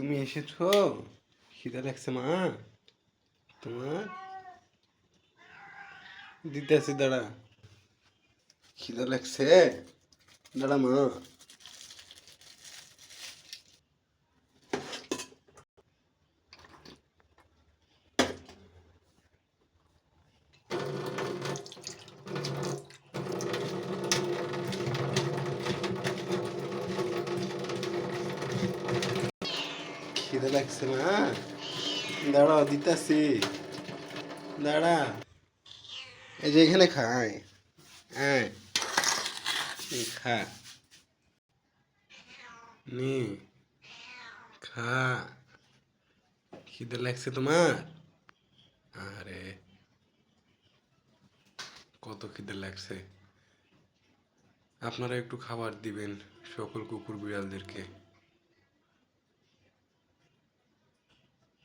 তুমি এসেছো? খিদে লাগছে মা তোমার? দিতেছি দাঁড়া। খিদে লাগছে? দাঁড়া মা। খিদে লাগছে মা? দাঁড়াও দিতেছি। দাঁড়া। এই যে এখানে খায়। হ্যাঁ, খা। নে, খা। খিদে লাগছে তোমার? আরে, কত খিদে লাগছে। আপনারা একটু খাবার দিবেন সকল কুকুর বিড়ালদেরকে।